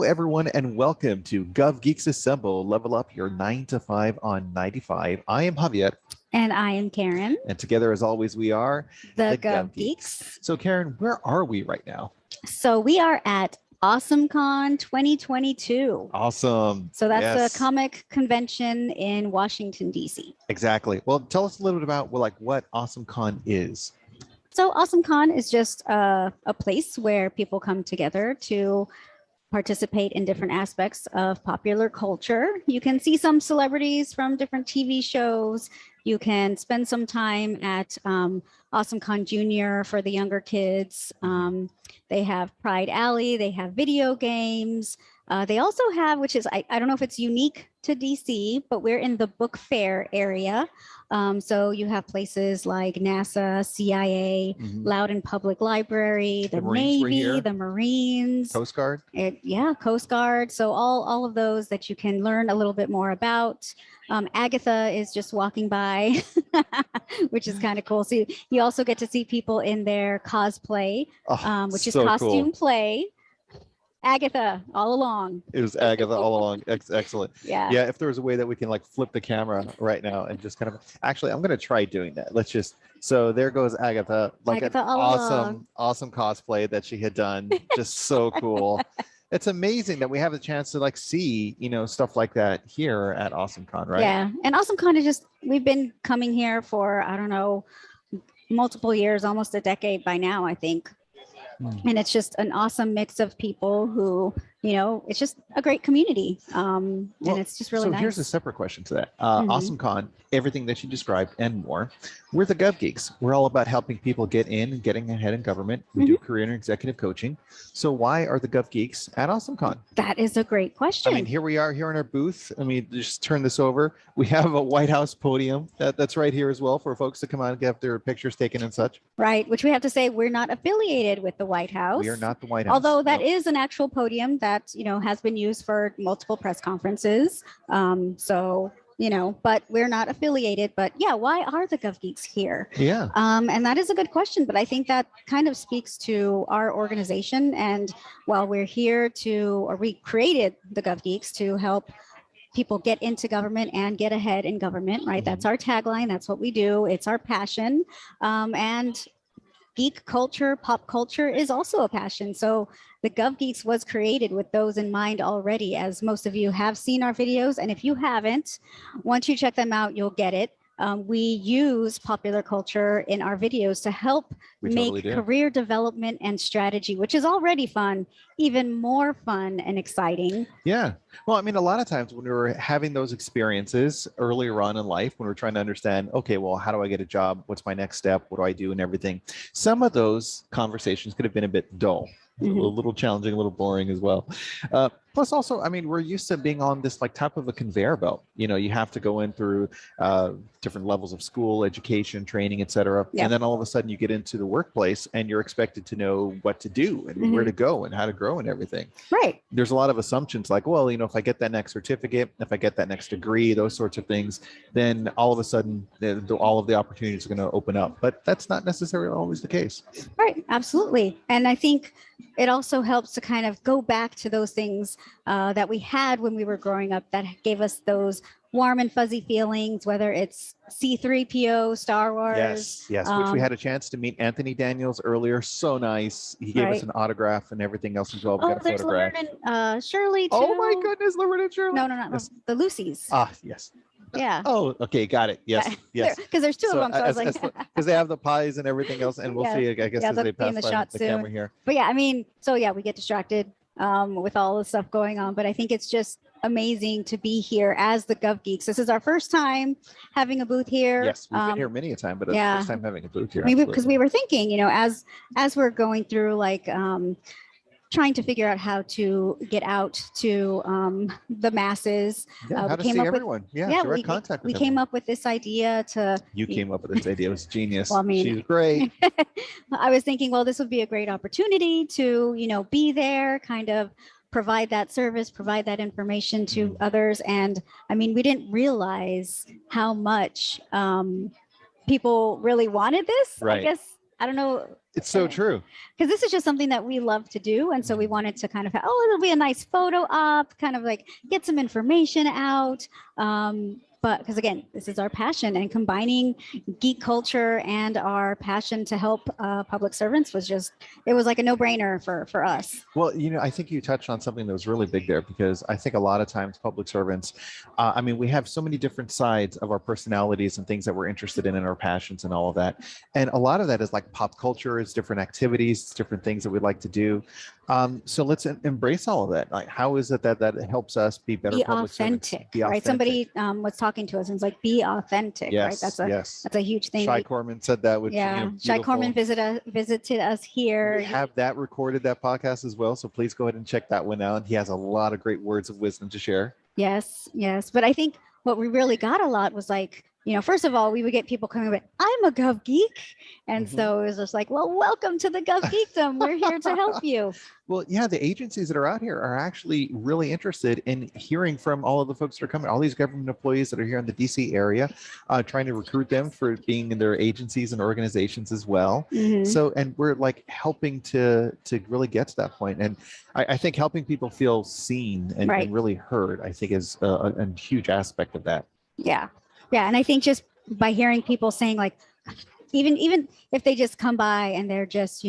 everyone, and welcome to Gov Geeks Assemble. Level up your 9 to 5 on 95. I am Javier. And I am Karen. And together, as always, we are the Gov Geeks. So, Karen, where are we right now? So we are at AwesomeCon 2022. Awesome. So that's a comic convention in Washington, D.C. Exactly. Well, tell us a little bit about what AwesomeCon is. So AwesomeCon is just a place where people come together to participate in different aspects of popular culture. You can see some celebrities from different TV shows. You can spend some time at AwesomeCon Junior for the younger kids. They have Pride Alley, they have video games. They also have, which is, I don't know if it's unique to DC, but we're in the book fair area. So you have places like NASA, CIA, Loudoun Public Library, the Navy, the Marines, Coast Guard. Coast Guard. So all of those that you can learn a little bit more about. Agatha is just walking by, which is kind of cool. So you also get to see people in their cosplay, which is costume play. Agatha all along. It was Agatha all along. Excellent. Yeah. If there was a way that we can flip the camera right now and just kind of, actually, I'm going to try doing that. So there goes Agatha, Agatha an awesome cosplay that she had done. Just so cool. It's amazing that we have a chance to see, stuff like that here at AwesomeCon, right? Yeah. And AwesomeCon is just, we've been coming here for, I don't know, multiple years, almost a decade by now, I think. And it's just an awesome mix of people who, it's just a great community. And it's just really nice. So here's a separate question to that. AwesomeCon, everything that you described and more. We're the Gov Geeks. We're all about helping people get in and getting ahead in government. We do career and executive coaching. So why are the Gov Geeks at AwesomeCon? That is a great question. Here we are here in our booth. Just turn this over. We have a White House podium that's right here as well for folks to come out and get their pictures taken and such. Right, which we have to say, we're not affiliated with the White House. We are not the White House. Although that is an actual podium that, has been used for multiple press conferences. But we're not affiliated. But yeah, why are the Gov Geeks here? Yeah. And that is a good question. But I think that kind of speaks to our organization. And while we're here we created the Gov Geeks to help people get into government and get ahead in government, right? That's our tagline. That's what we do. It's our passion. And geek culture, pop culture is also a passion. So the Gov Geeks was created with those in mind already, as most of you have seen our videos. And if you haven't, once you check them out, you'll get it. We use popular culture in our videos to help make career development and strategy, which is already fun, even more fun and exciting. Yeah. Well, a lot of times when we were having those experiences earlier on in life, when we're trying to understand, okay, well, how do I get a job? What's my next step? What do I do and everything? Some of those conversations could have been a bit dull. A little challenging, a little boring as well. Plus also, we're used to being on this type of a conveyor belt. You have to go in through different levels of school, education, training, etc. Yep. And then all of a sudden you get into the workplace and you're expected to know what to do and where to go and how to grow and everything. Right. There's a lot of assumptions well, if I get that next certificate, if I get that next degree, those sorts of things, then all of a sudden all of the opportunities are going to open up. But that's not necessarily always the case. Right. Absolutely. And I think it also helps to kind of go back to those things that we had when we were growing up that gave us those warm and fuzzy feelings, whether it's C-3PO, Star Wars. Yes, which we had a chance to meet Anthony Daniels earlier. So nice. He gave us an autograph and everything else as well. We got a there's photograph. Laverne and Shirley too. Oh my goodness, Laverne and Shirley. No, yes. the Lucys. Yes. Yeah. Oh, okay, got it. Yes. Because there's two of them, so I was like, because they have the pies and everything else, and we'll see. I guess as they pass by the camera here. But we get distracted with all the stuff going on. But I think it's just amazing to be here as the Gov Geeks. This is our first time having a booth here. Yes, we've been here many a time, but it's the first time having a booth here. Because we were thinking, as we're going through trying to figure out how to get out to the masses. How to see everyone. Direct contact with We came up with this idea to... You came up with this idea. It was genius. Well, she's great. I was thinking, well, this would be a great opportunity to, be there, kind of provide that service, provide that information to others. And we didn't realize how much people really wanted this. Right. I guess I don't know. It's so true. Because this is just something that we love to do. And so we wanted to kind of have, oh, it'll be a nice photo op, kind of like get some information out. But because again, this is our passion, and combining geek culture and our passion to help public servants was just, it was like a no-brainer for us. Well, I think you touched on something that was really big there, because I think a lot of times public servants, I mean, we have so many different sides of our personalities and things that we're interested in and our passions and all of that. And a lot of that is like pop culture, it's different activities, it's different things that we'd like to do. So let's embrace all of that. Like, how is it that helps us be better public servants? Be right? authentic. Somebody was talking to us and was like, be authentic, Yes, right? yes. That's a huge thing. Shy Corman said that, which, yeah, Shy Corman visited us here. We have that recorded, that podcast as well. So please go ahead and check that one out. He has a lot of great words of wisdom to share. Yes, yes. But I think what we really got a lot was like, first of all, we would get people coming with, I'm a Gov Geek. And so it was just like, well, welcome to the Gov Geekdom. We're here to help you. Well, yeah, the agencies that are out here are actually really interested in hearing from all of the folks that are coming, all these government employees that are here in the DC area, trying to recruit them for being in their agencies and organizations as well. So, and we're like helping to really get to that point. And I think helping people feel seen and really heard, I think is a huge aspect of that. Yeah. Yeah. And I think just by hearing people saying like, even if they just come by and they're just,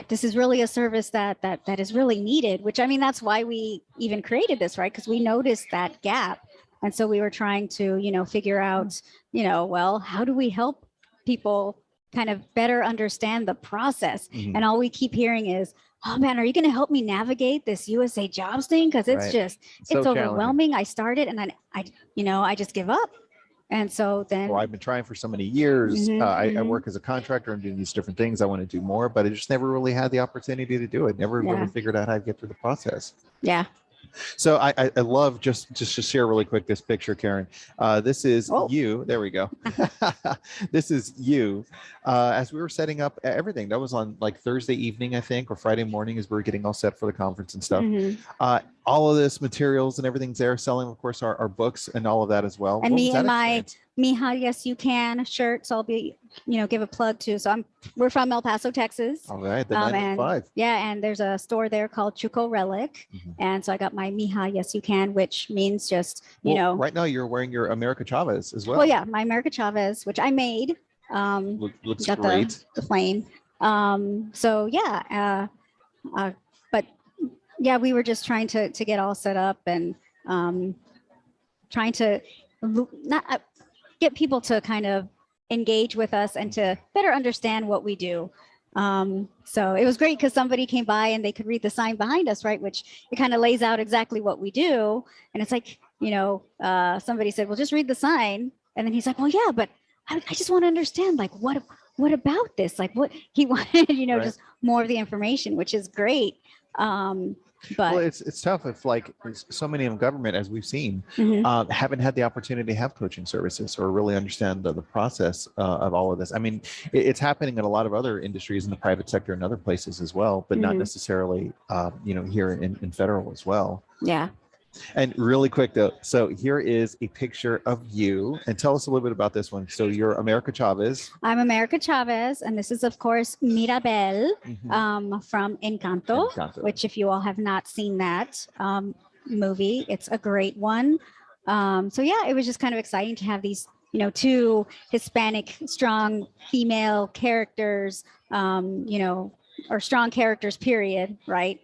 this is really a service that is really needed, which I mean, that's why we even created this, right? Because we noticed that gap. And so we were trying to, figure out, well, how do we help people kind of better understand the process? And all we keep hearing is, oh man, are you going to help me navigate this USA Jobs thing? Because it's just, it's overwhelming. I started and then I just give up. And so then, well, I've been trying for so many years. I work as a contractor. I'm doing these different things. I want to do more, but I just never really had the opportunity to do it. Never really figured out how to get through the process. Yeah. So I love just to share really quick this picture, Karen. This is you. There we go. This is you. As we were setting up everything, that was on like Thursday evening, I think, or Friday morning, as we were getting all set for the conference and stuff. All of this materials and everything's there, selling, of course, our books and all of that as well. And me and my Mija, Yes You Can shirt. So I'll be, give a plug too. So we're from El Paso, Texas. All right, the 905. Yeah, and there's a store there called Chuco Relic. And so I got my Mija, Yes You Can, which means just, right now you're wearing your America Chavez as well. Well, yeah, my America Chavez, which I made. Looks got great. The plane. So yeah, but yeah, we were just trying to get all set up and trying to not get people to kind of engage with us and to better understand what we do. So it was great because somebody came by and they could read the sign behind us, right? Which it kind of lays out exactly what we do. And it's like, somebody said, well, just read the sign. And then he's like, well, yeah, but I just want to understand, like, what about this? Like what he wanted, just more of the information, which is great. But well, it's tough if like so many in government, as we've seen, haven't had the opportunity to have coaching services or really understand the process of all of this. I mean, it's happening in a lot of other industries in the private sector and other places as well, but not necessarily, here in federal as well. Yeah. And really quick though, so here is a picture of you, and tell us a little bit about this one. So you're America Chavez. I'm America Chavez, and this is of course Mirabel from Encanto, which if you all have not seen that movie, it's a great one. So yeah, it was just kind of exciting to have these, two Hispanic strong female characters, or strong characters, period, right?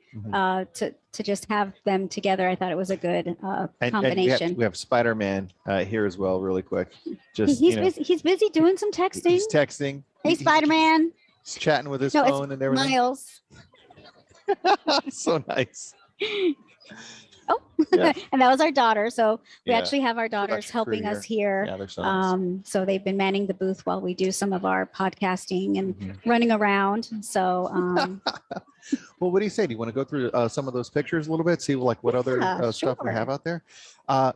To just have them together, I thought it was a good combination. And we have Spider-Man here as well, really quick. Just he's busy doing some texting. He's texting. Hey, Spider-Man. He's chatting with his phone and everything. Miles. So nice. Oh, and that was our daughter. So we actually have our daughters helping us here. Yeah, they're so nice. So they've been manning the booth while we do some of our podcasting and running around. So, well, what do you say? Do you want to go through some of those pictures a little bit? See like what other stuff we have out there?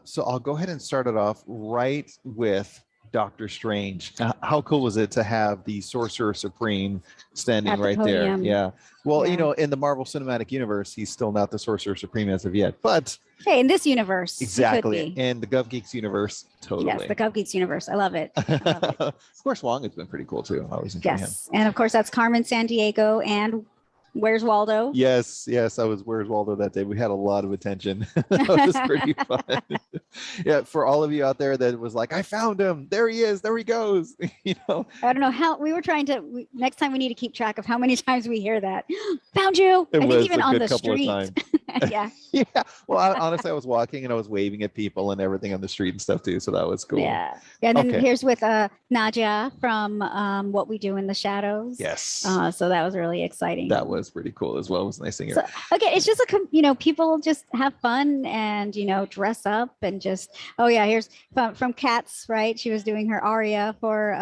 So I'll go ahead and start it off right with Doctor Strange. How cool was it to have the Sorcerer Supreme standing At the right there? podium. Yeah. Well, Yeah. in the Marvel Cinematic Universe, he's still not the Sorcerer Supreme as of yet, but Hey, in this universe, he could exactly. be. In the Gov Geeks universe, Yes, totally. the Gov Geeks universe. I love it. I love it. Of course, Wong has been pretty cool too. I always enjoy him. Yes, and of course that's Carmen Sandiego and Where's Waldo? Yes, I was Where's Waldo that day. We had a lot of attention. That was pretty fun. Yeah, for all of you out there that was like, I found him. There he is. There he goes. I don't know how we were trying to. Next time we need to keep track of how many times we hear that. Found you. It I think was even a on good the couple of street. times. Yeah. Yeah. Well, honestly, I was walking and I was waving at people and everything on the street and stuff too. So that was cool. Yeah. And then Okay. here's with Nadia from What We Do in the Shadows. Yes. So that was really exciting. That was pretty cool as well. It was nice seeing her. So, okay, it's just people just have fun and dress up and just here's from Cats, right? She was doing her aria for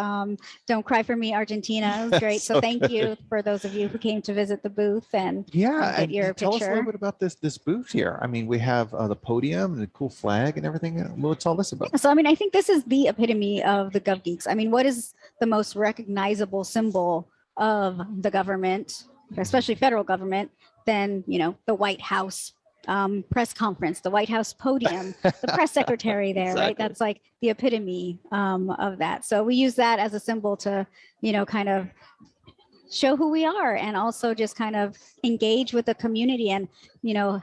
Don't Cry for Me, Argentina. It was great. So thank you for those of you who came to visit the booth and get your tell us a picture. little bit about this booth here. I mean, we have the podium and the cool flag and everything. What's all this about? So I mean, I think this is the epitome of the Gov Geeks. I mean, what is the most recognizable symbol of the government, especially federal government, than the White House press conference, the White House podium, the press secretary there, Exactly. right? That's like the epitome of that. So we use that as a symbol to, kind of show who we are and also just kind of engage with the community and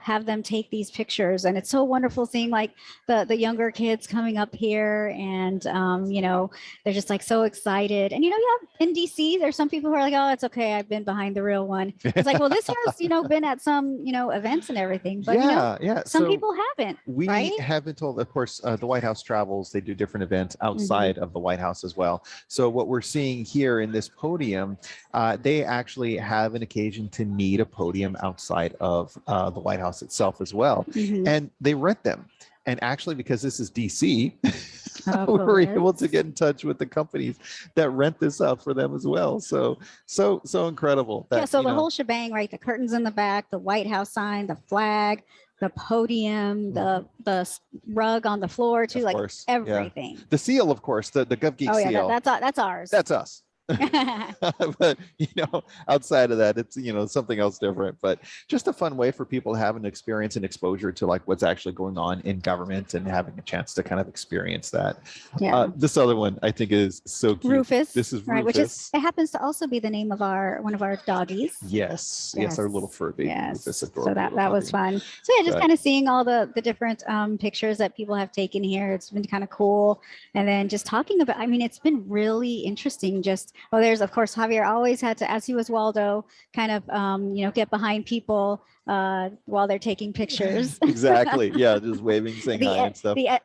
have them take these pictures. And it's so wonderful seeing like the younger kids coming up here and they're just like so excited. And yeah, in DC there's some people who are like, oh, it's okay, I've been behind the real one. It's like, well, this has been at some events and everything, but some people haven't. We right? have been told, of course, the White House travels, they do different events outside of the White House as well. So what we're seeing here in this podium, they actually have an occasion to need a podium outside of the White House itself as well. And they rent them. And actually, because this is DC, we were able to get in touch with the companies that rent this out for them as well. So incredible. That, so the whole shebang, right? The curtains in the back, the White House sign, the flag, the podium, the rug on the floor too, like everything. The seal, of course, the Gov Geeks seal. That's ours. That's us. But outside of that, it's something else different, but just a fun way for people to have an experience and exposure to like what's actually going on in government and having a chance to kind of experience that. This other one I think is so cute. Rufus. This is Rufus. Right, which it happens to also be the name of one of our doggies. Yes, our little fur baby. Yes. Rufus, so that was fun. So yeah, just kind of seeing all the different pictures that people have taken here. It's been kind of cool. And then just talking about, I mean, it's been really interesting. There's of course Javier always had to, as he was Waldo, kind of get behind people while they're taking pictures. Exactly. Yeah, just waving, saying hi and stuff. The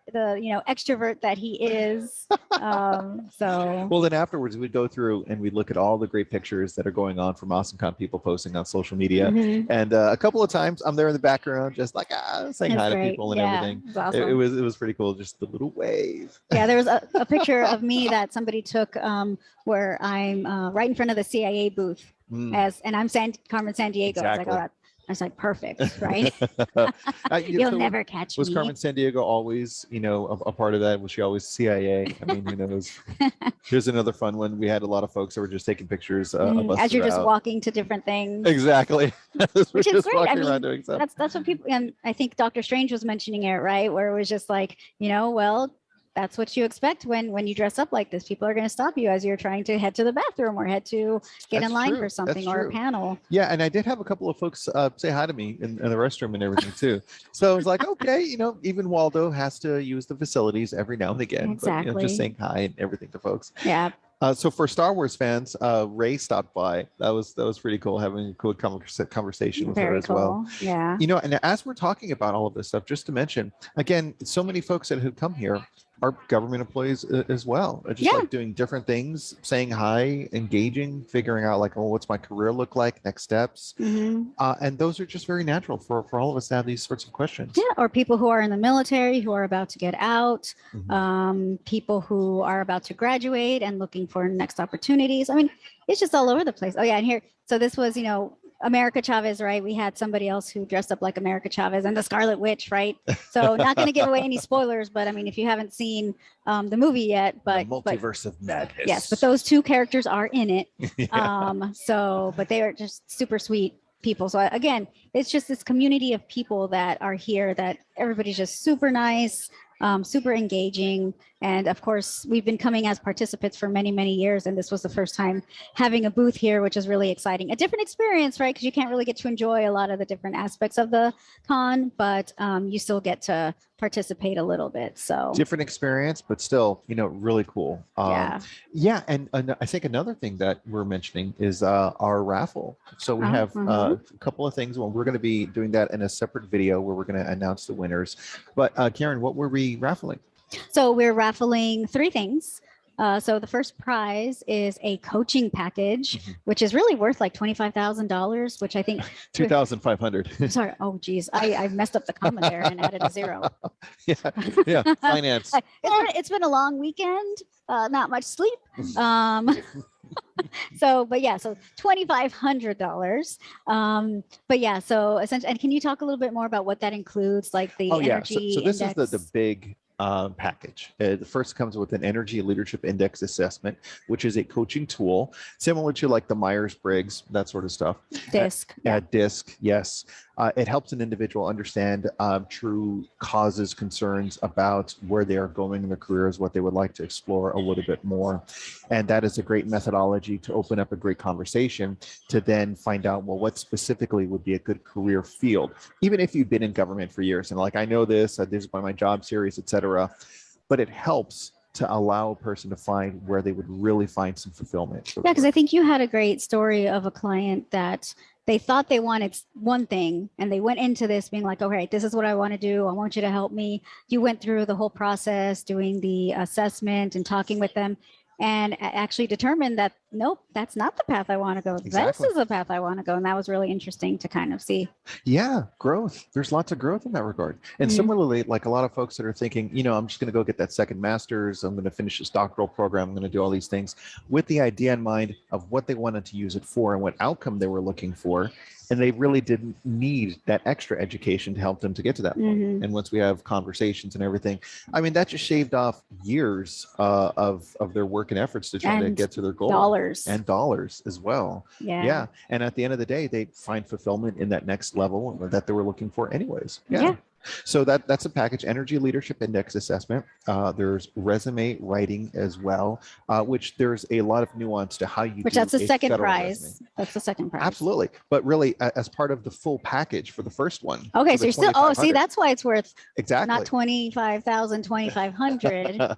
extrovert that he is. Well, then afterwards we'd go through and we'd look at all the great pictures that are going on from AwesomeCon, people posting on social media, and a couple of times I'm there in the background, just like saying hi to people and everything. Awesome. It was pretty cool, just the little wave. Yeah, there was a picture of me that somebody took where I'm right in front of the CIA booth, and I'm Carmen Sandiego. Exactly. I was like, perfect, right? You'll never catch me. Was Carmen Sandiego always, a part of that? Was she always CIA? I mean, who knows? Here's another fun one. We had a lot of folks that were just taking pictures of us as you're just throughout. Walking to different things. Exactly. Which is great. I mean, that's what people, and I think Dr. Strange was mentioning it, right? Where it was just like, well, that's what you expect when you dress up like this. People are going to stop you as you're trying to head to the bathroom or head to get in line for something or a panel. Yeah, and I did have a couple of folks say hi to me in the restroom and everything too. So I was like, okay, even Waldo has to use the facilities every now and again. Exactly. But, just saying hi and everything to folks. Yeah. So for Star Wars fans, Ray stopped by. That was pretty cool, having a cool conversation with her as well. Yeah. And as we're talking about all of this stuff, just to mention, again, so many folks that have come here are government employees as well. Just like doing different things, saying hi, engaging, figuring out like, what's my career look like, next steps. And those are just very natural for all of us to have these sorts of questions. Yeah, or people who are in the military, who are about to get out, people who are about to graduate and looking for next opportunities. I mean, it's just all over the place. Oh yeah, and here, so this was, America Chavez, right? We had somebody else who dressed up like America Chavez and the Scarlet Witch, right? So not going to give away any spoilers, but I mean, if you haven't seen the movie yet, the multiverse of madness. Yes, but those two characters are in it. Yeah. But they are just super sweet people. So again, it's just this community of people that are here that everybody's just super nice, super engaging. And of course, we've been coming as participants for many, many years. And this was the first time having a booth here, which is really exciting. A different experience, right? Because you can't really get to enjoy a lot of the different aspects of the con, but you still get to participate a little bit. So different experience, but still, really cool. Yeah. And I think another thing that we're mentioning is our raffle. So we have a couple of things. Well, we're going to be doing that in a separate video where we're going to announce the winners. But Karen, what were we raffling? So we're raffling 3 things. So the first prize is a coaching package, which is really worth like $25,000, which I think $2,500. Sorry. Oh, geez. I messed up the comma there and added a 0. Yeah. Finance. It's been a long weekend. Not much sleep. So $2,500. But yeah, so essentially, and can you talk a little bit more about what that includes, like the energy So this index? is the big package. The first comes with an energy leadership index assessment, which is a coaching tool similar to like the Myers-Briggs, that sort of stuff. DISC. DISC, yes. It helps an individual understand true causes, concerns about where they are going in their careers, what they would like to explore a little bit more. And that is a great methodology to open up a great conversation to then find out, well, what specifically would be a good career field, even if you've been in government for years. And like, I know this is by my job series, et cetera, but it helps to allow a person to find where they would really find some fulfillment. Yeah, because I think you had a great story of a client that they thought they wanted one thing and they went into this being like, all right, this is what I want to do. I want you to help me. You went through the whole process, doing the assessment and talking with them, and actually determined that, nope, that's not the path I want to go. Exactly. This is the path I want to go. And that was really interesting to kind of see. Yeah, growth. There's lots of growth in that regard. And similarly, like a lot of folks that are thinking, I'm just going to go get that second master's. I'm going to finish this doctoral program. I'm going to do all these things with the idea in mind of what they wanted to use it for and what outcome they were looking for. And they really didn't need that extra education to help them to get to that point. And once we have conversations and everything, I mean, that just shaved off years of their work and efforts to try to get to their goal. Dollars as well. Yeah. And at the end of the day, they find fulfillment in that next level that they were looking for anyways. Yeah. So that's a package. Energy leadership index assessment. There's resume writing as well, which there's a lot of nuance to how you. Which do that's the second prize. Resume. That's the second prize. Absolutely, but really, as part of the full package for the first one. Okay, so you're still. Oh, see, that's why it's worth exactly not 25,000, 2,500.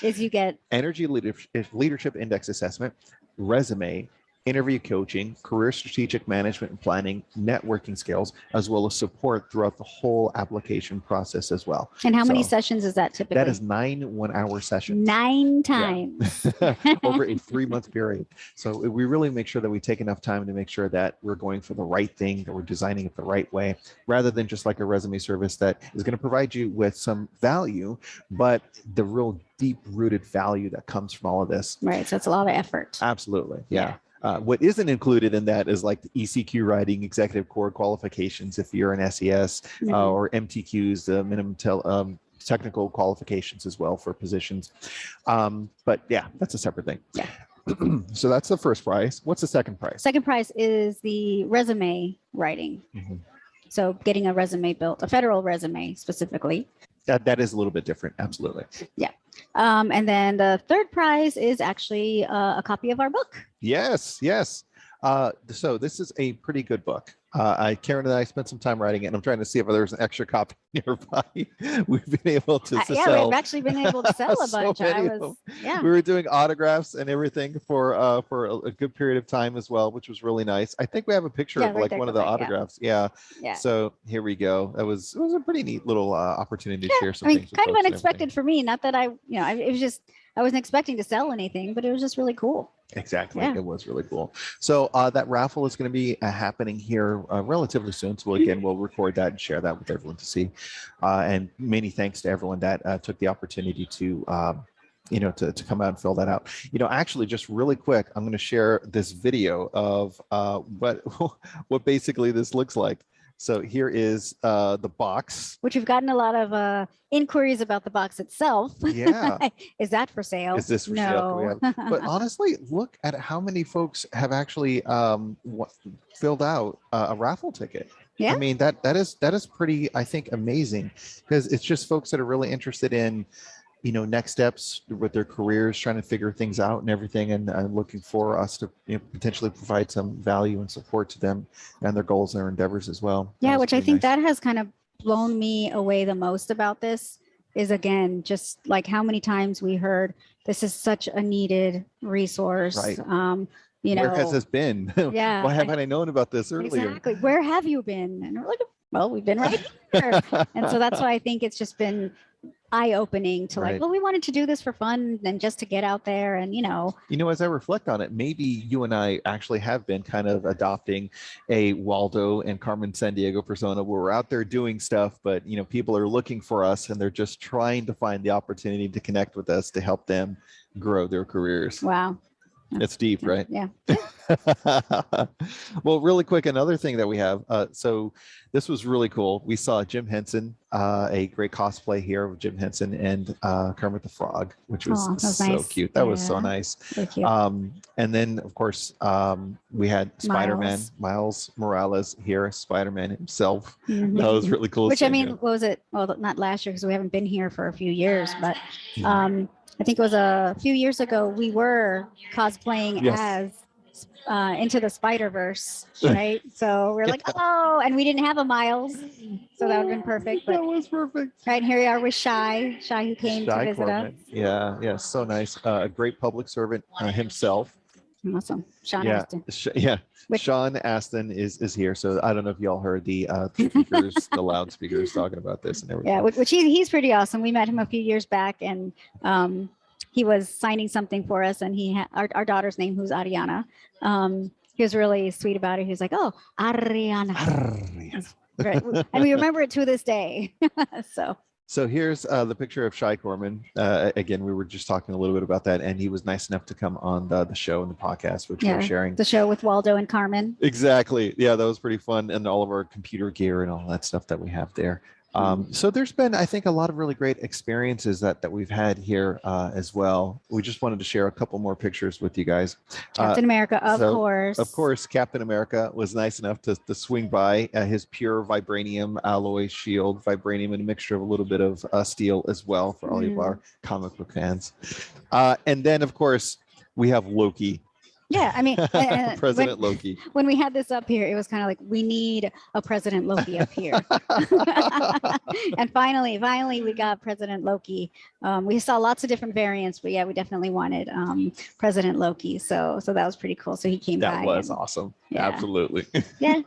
Is you get energy leadership index assessment, resume, interview coaching, career strategic management and planning, networking skills, as well as support throughout the whole application process as well. And how many sessions is that typically? That is 9 1-hour sessions. 9 times. Yeah. Over a 3-month period. So we really make sure that we take enough time to make sure that we're going for the right thing, that we're designing it the right way, rather than just like a resume service that is going to provide you with some value, but the real deep-rooted value that comes from all of this. Right. So it's a lot of effort. Absolutely. Yeah. What isn't included in that is like the ECQ writing, executive core qualifications if you're an SES, or MTQs, the minimum technical qualifications as well for positions. But yeah, that's a separate thing. Yeah. So that's the first prize. What's the second prize? Second prize is the resume writing. So getting a resume built, a federal resume specifically. That is a little bit different. Absolutely. Yeah. And then the third prize is actually a copy of our book. Yes. So this is a pretty good book. Karen and I spent some time writing it, and I'm trying to see if there's an extra copy nearby. We've been able to sell. We've actually been able to sell a bunch. We were doing autographs and everything for a good period of time as well, which was really nice. I think we have a picture of like one of the autographs. Yeah. So here we go. It was a pretty neat little opportunity to share some things. Kind of unexpected for me. Not that it was just, I wasn't expecting to sell anything, but it was just really cool. Exactly. Yeah. It was really cool. So that raffle is going to be happening here relatively soon. So we'll record that and share that with everyone to see. And many thanks to everyone that took the opportunity to to come out and fill that out. Actually, just really quick, I'm going to share this video of what basically this looks like. So here is the box. Which we've gotten a lot of inquiries about the box itself. Yeah. Is that for sale? Is this for sale? But honestly, look at how many folks have actually filled out a raffle ticket. Yeah. I mean, that is pretty, I think, amazing, because it's just folks that are really interested in next steps with their careers, trying to figure things out and everything, and looking for us to potentially provide some value and support to them and their goals and their endeavors as well. Yeah, which I think that has kind of blown me away the most about this is, again, just like how many times we heard this is such a needed resource. Right. Where has this been? Yeah. Why haven't I known about this earlier? Exactly. Where have you been? And we're like, well, we've been right here. And so that's why I think it's just been eye-opening to like, well, we wanted to do this for fun and just to get out there and as I reflect on it, maybe you and I actually have been kind of adopting a Waldo and Carmen Sandiego persona, where we're out there doing stuff, but people are looking for us and they're just trying to find the opportunity to connect with us to help them grow their careers. Wow. It's deep, right? Yeah. Well, really quick, another thing that we have. So this was really cool. We saw Jim Henson, a great cosplay here of Jim Henson and Kermit the Frog, which was so nice. Cute. That was so nice. Cute. And then, of course, we had Spider-Man, Miles Morales here, Spider-Man himself. Mm-hmm. That was really cool. Which, I mean, what was it? Well, not last year because we haven't been here for a few years, but I think it was a few years ago, we were cosplaying as Into the Spider-Verse, right? So we're like, oh, and we didn't have a Miles, so that would have been perfect. But, that was perfect. Right, here we are with Shy who came to visit us. Yeah, so nice. A great public servant himself. Awesome. Sean Astin. Sean Astin is here. So I don't know if y'all heard the speakers, the loudspeakers talking about this and everything. Yeah, which he's pretty awesome. We met him a few years back, and he was signing something for us, and he had our daughter's name, who's Ariana. He was really sweet about it. He was like, "Oh, Ariana." Right. And we remember it to this day. So here's the picture of Shy Corman. Again, we were just talking a little bit about that, and he was nice enough to come on the show and the podcast, which we're sharing. The show with Waldo and Carmen. Exactly. Yeah, that was pretty fun, and all of our computer gear and all that stuff that we have there. So there's been, I think, a lot of really great experiences that we've had here as well. We just wanted to share a couple more pictures with you guys. Captain America, of course. Of course, Captain America was nice enough to swing by his pure vibranium alloy shield, vibranium and a mixture of a little bit of steel as well for all of our comic book fans. And then, of course, we have Loki. Yeah, I mean, President Loki. When we had this up here, it was kind of like, we need a President Loki up here. And finally, we got President Loki. We saw lots of different variants, but yeah, we definitely wanted President Loki. So that was pretty cool. So he came by. That was awesome. Yeah. Absolutely. Yeah.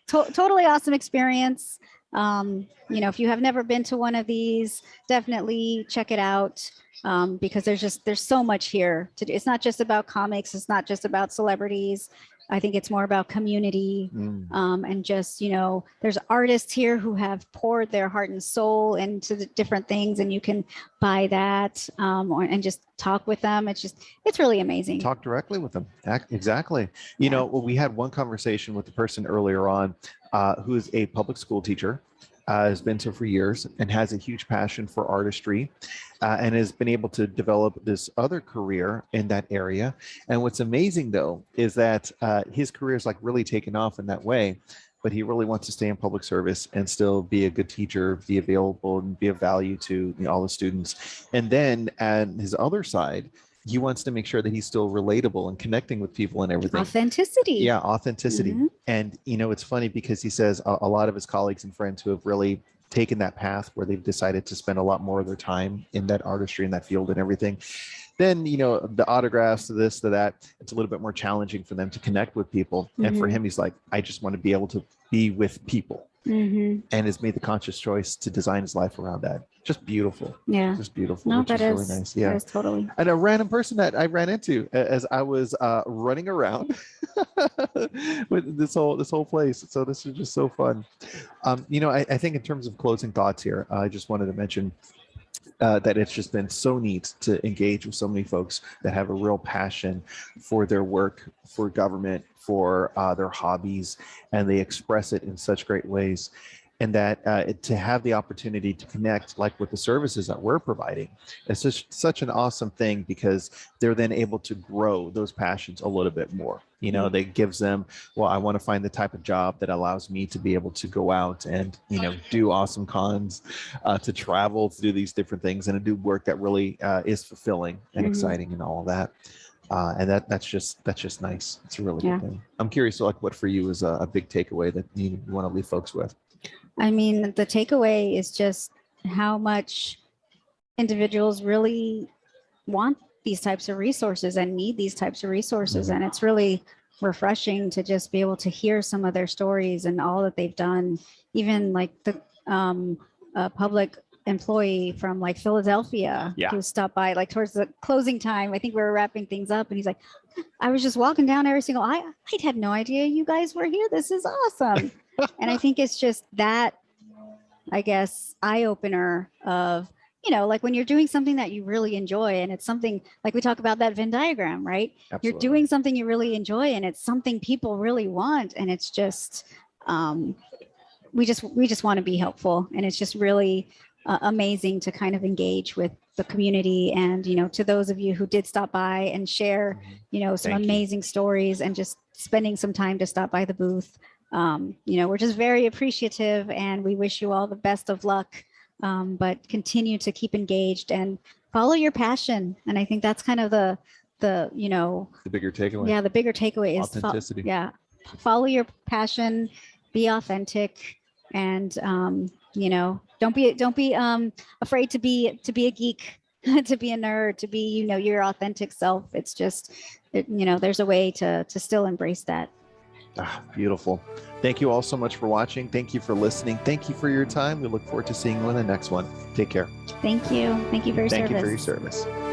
Totally awesome experience. If you have never been to one of these, definitely check it out. Because there's so much here to do. It's not just about comics. It's not just about celebrities. I think it's more about community, and just, there's artists here who have poured their heart and soul into the different things, and you can buy that and just talk with them. It's really amazing. Talk directly with them. Exactly. We had one conversation with the person earlier on who is a public school teacher. Has been so for years and has a huge passion for artistry and has been able to develop this other career in that area. And what's amazing, though, is that his career is like really taken off in that way, but he really wants to stay in public service and still be a good teacher, be available and be of value to all the students. And then on his other side, he wants to make sure that he's still relatable and connecting with people and everything. Authenticity. Yeah, authenticity. Mm-hmm. And, it's funny because he says a lot of his colleagues and friends who have really taken that path where they've decided to spend a lot more of their time in that artistry, in that field and everything. Then, the autographs to this, to that, it's a little bit more challenging for them to connect with people. Mm-hmm. And for him, he's like, I just want to be able to be with people. Mm-hmm. And has made the conscious choice to design his life around that. Just beautiful. Yeah. Just beautiful. No, which is really nice. Yeah. That is totally. And a random person that I ran into as I was running around with this whole place. So this is just so fun. I think in terms of closing thoughts here, I just wanted to mention that it's just been so neat to engage with so many folks that have a real passion for their work, for government, for their hobbies, and they express it in such great ways. And that to have the opportunity to connect, like with the services that we're providing, it's just such an awesome thing, because they're then able to grow those passions a little bit more. You know, that gives them, well, I want to find the type of job that allows me to be able to go out and, you know, do awesome cons, to travel, to do these different things, and to do work that really is fulfilling and exciting and all of that. And that's just nice. It's a really good thing. I'm curious, so like, what for you is a big takeaway that you want to leave folks with? I mean, the takeaway is just how much individuals really want these types of resources and need these types of resources. And it's really refreshing to just be able to hear some of their stories and all that they've done. Even like the public employee from like Philadelphia who stopped by like towards the closing time. I think we were wrapping things up, and he's like, I was just walking down every single, I had no idea you guys were here. This is awesome. And I think it's just that, I guess, eye opener of, you know, like when you're doing something that you really enjoy, and it's something like we talk about that Venn diagram, right? Absolutely. You're doing something you really enjoy, and it's something people really want. And it's just, we just want to be helpful. And it's just really amazing to kind of engage with the community. And, you know, to those of you who did stop by and share, you know, some amazing stories, and just spending some time to stop by the booth. You know, we're just very appreciative, and we wish you all the best of luck. But continue to keep engaged and follow your passion. And I think that's kind of the you know, the bigger takeaway. Yeah, the bigger takeaway is authenticity. Follow your passion, be authentic, and you know, don't be afraid to be a geek, to be a nerd, to be, you know, your authentic self. It's just, you know, there's a way to still embrace that. Beautiful. Thank you all so much for watching. Thank you for listening. Thank you for your time. We look forward to seeing you in the next one. Take care. Thank you. Thank you for your service. Thank you for your service.